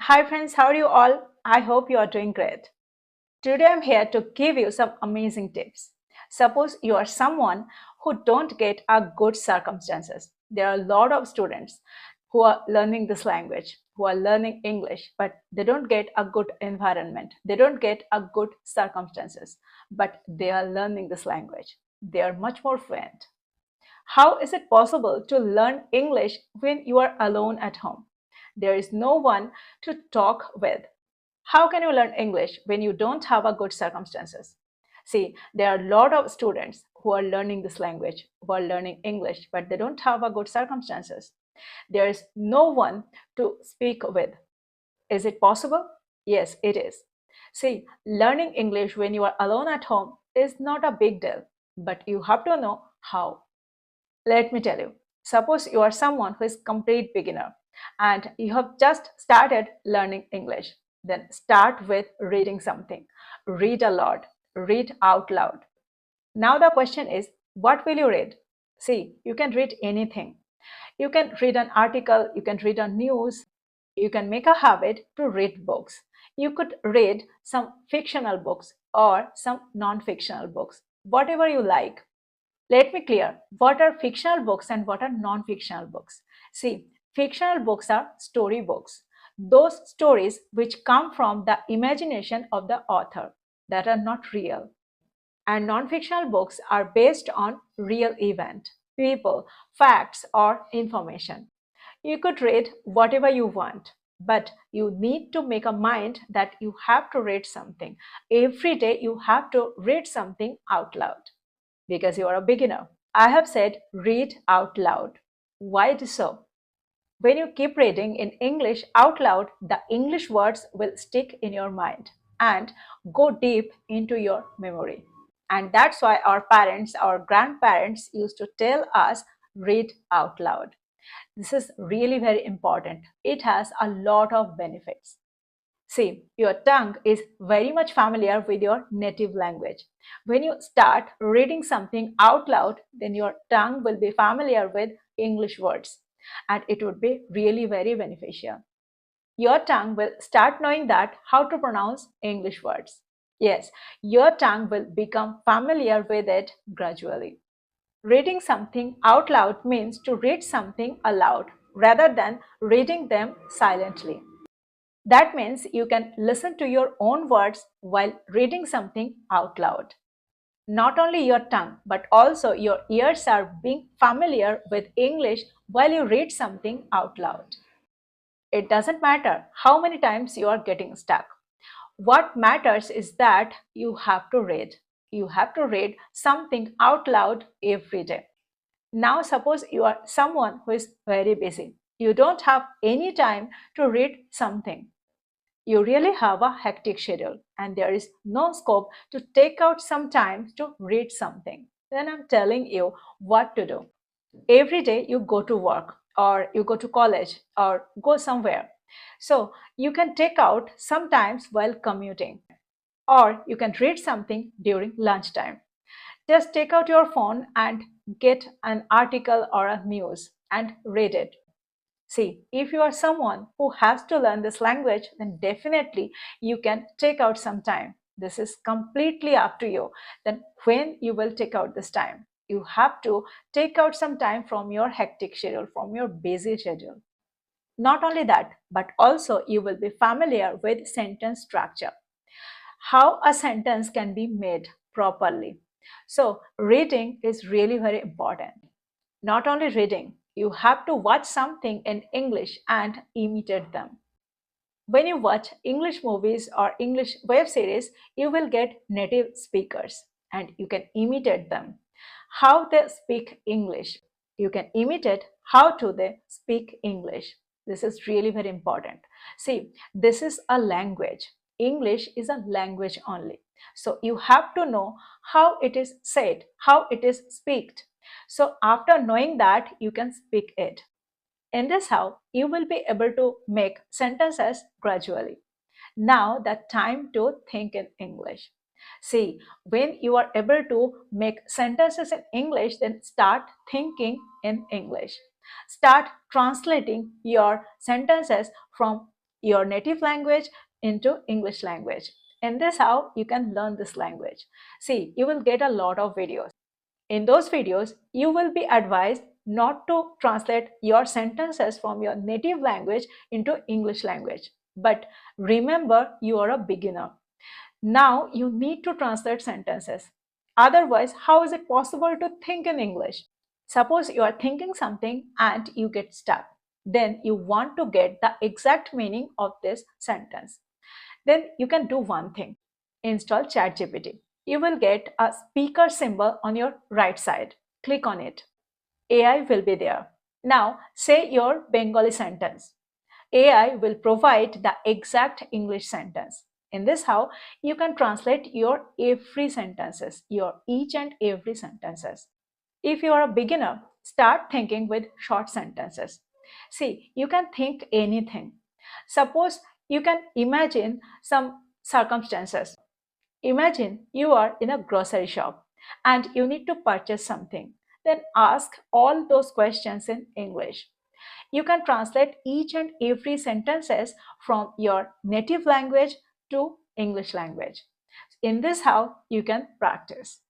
Hi friends, how are you all? I hope you are doing great. Today I'm here to give you some amazing tips. Suppose you are someone who don't get a good circumstances. There are a lot of students who are learning this language, who are learning English, but they don't get a good environment. They don't get a good circumstances, but they are learning this language. They are much more fluent. How is it possible to learn English when you are alone at home? There is no one to talk with. How can you learn English when you don't have a good circumstances? See, there are a lot of students who are learning this language, who are learning English, but they don't have a good circumstances. There is no one to speak with. Is it possible? Yes, it is. See, learning English when you are alone at home is not a big deal, but you have to know how. Let me tell you, suppose you are someone who is complete beginner and you have just started learning English. Then start with reading something. Read a lot. Read out loud. Now the question is, what will you read? See, you can read anything. You can read an article, you can read a news, you can make a habit to read books. You could read some fictional books or some non-fictional books, whatever you like. Let me clear what are fictional books and what are non-fictional books. See, fictional books are story books. Those stories which come from the imagination of the author that are not real. And non-fictional books are based on real event, people, facts or information. You could read whatever you want, but you need to make a mind that you have to read something. Every day you have to read something out loud because you are a beginner. I have said read out loud. Why it is so? When you keep reading in English out loud, the English words will stick in your mind and go deep into your memory. And that's why our parents, our grandparents used to tell us read out loud. This is really very important. It has a lot of benefits. See, your tongue is very much familiar with your native language. When you start reading something out loud, then your tongue will be familiar with English words and it would be really very beneficial. Your tongue will start knowing that how to pronounce English words. Yes, your tongue will become familiar with it gradually. Reading something out loud means to read something aloud rather than reading them silently. That means you can listen to your own words while reading something out loud. Not only your tongue, but also your ears are being familiar with English while you read something out loud. It doesn't matter how many times you are getting stuck. What matters is that you have to read. You have to read something out loud every day. Now, suppose you are someone who is very busy. You don't have any time to read something. You really have a hectic schedule and there is no scope to take out some time to read something. Then I'm telling you what to do. Every day you go to work or you go to college or go somewhere. So you can take out sometimes while commuting or you can read something during lunchtime. Just take out your phone and get an article or a news and read it. See, if you are someone who has to learn this language, then definitely you can take out some time. This is completely up to you. Then when you will take out this time, you have to take out some time from your hectic schedule, from your busy schedule. Not only that, but also you will be familiar with sentence structure, how a sentence can be made properly. So reading is really very important. Not only reading, you have to watch something in English and imitate them. When you watch English movies or English web series, you will get native speakers and you can imitate them. How they speak English. You can imitate how to they speak English. This is really very important. See, this is a language. English is a language only. So you have to know how it is said, how it is speaked. So after knowing that, you can speak it. In this how, you will be able to make sentences gradually. Now the time to think in English. See, when you are able to make sentences in English, then start thinking in English. Start translating your sentences from your native language into English language. And this how you can learn this language. See, you will get a lot of videos. In those videos, you will be advised not to translate your sentences from your native language into English language. But remember, you are a beginner. Now you need to translate sentences. Otherwise, how is it possible to think in English? Suppose you are thinking something and you get stuck. Then you want to get the exact meaning of this sentence. Then you can do one thing. Install ChatGPT. You will get a speaker symbol on your right side. Click on it. AI will be there. Now say your Bengali sentence. AI will provide the exact English sentence. In this how you can translate your every sentences, your each and every sentences. If you are a beginner, start thinking with short sentences. See, you can think anything. Suppose you can imagine some circumstances. Imagine you are in a grocery shop and you need to purchase something. Then ask all those questions in English. You can translate each and every sentences from your native language to English language. In this how you can practice.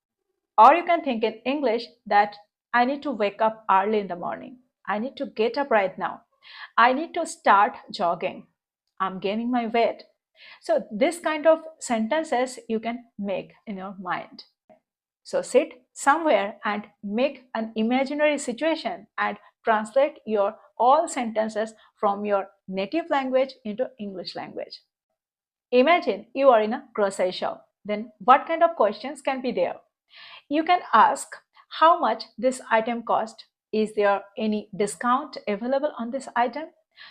Or you can think in English that I need to wake up early in the morning. I need to get up right now. I need to start jogging. I'm gaining my weight. So this kind of sentences you can make in your mind. So sit somewhere and make an imaginary situation and translate your all sentences from your native language into English language. Imagine you are in a grocery shop. Then what kind of questions can be there? You can ask how much this item cost. Is there any discount available on this item?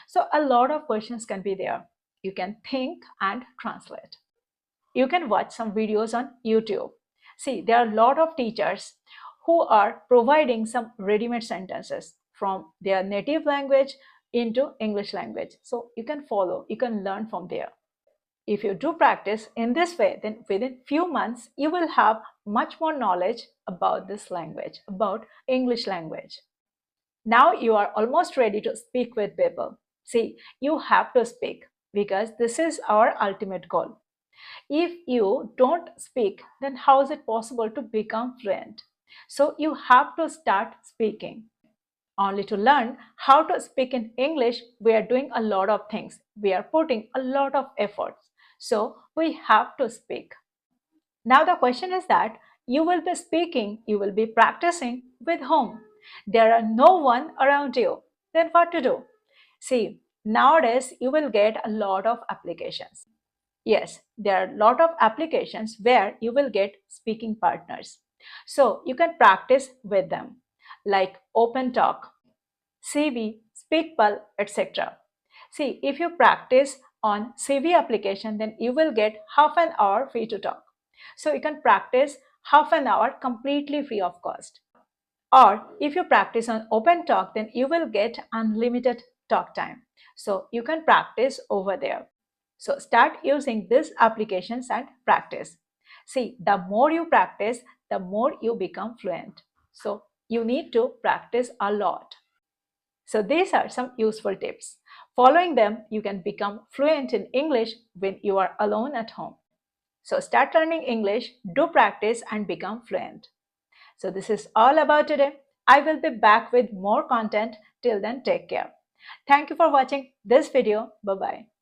So a lot of questions can be there. You can think and translate. You can watch some videos on YouTube. See, there are a lot of teachers who are providing some ready-made sentences from their native language into English language. So you can follow, you can learn from there. If you do practice in this way, then within few months, you will have much more knowledge about this language, about English language. Now you are almost ready to speak with people. See, you have to speak because this is our ultimate goal. If you don't speak, then how is it possible to become fluent? So you have to start speaking. Only to learn how to speak in English, we are doing a lot of things. We are putting a lot of efforts. So we have to speak. Now the question is that you will be speaking, you will be practicing with whom? There are no one around you. Then what to do? See, nowadays you will get a lot of applications. Yes, there are a lot of applications where you will get speaking partners. So you can practice with them like Open Talk, CV, Speakpal, etc. See, if you practice on CV application, then you will get half an hour free to talk. So you can practice half an hour completely free of cost. Or if you practice on Open Talk, then you will get unlimited talk time. So you can practice over there. So start using these applications and practice. See, the more you practice, the more you become fluent. So you need to practice a lot. So these are some useful tips. Following them, you can become fluent in English when you are alone at home. So start learning English, do practice and become fluent. So this is all about today. I will be back with more content. Till then, take care. Thank you for watching this video. Bye-bye.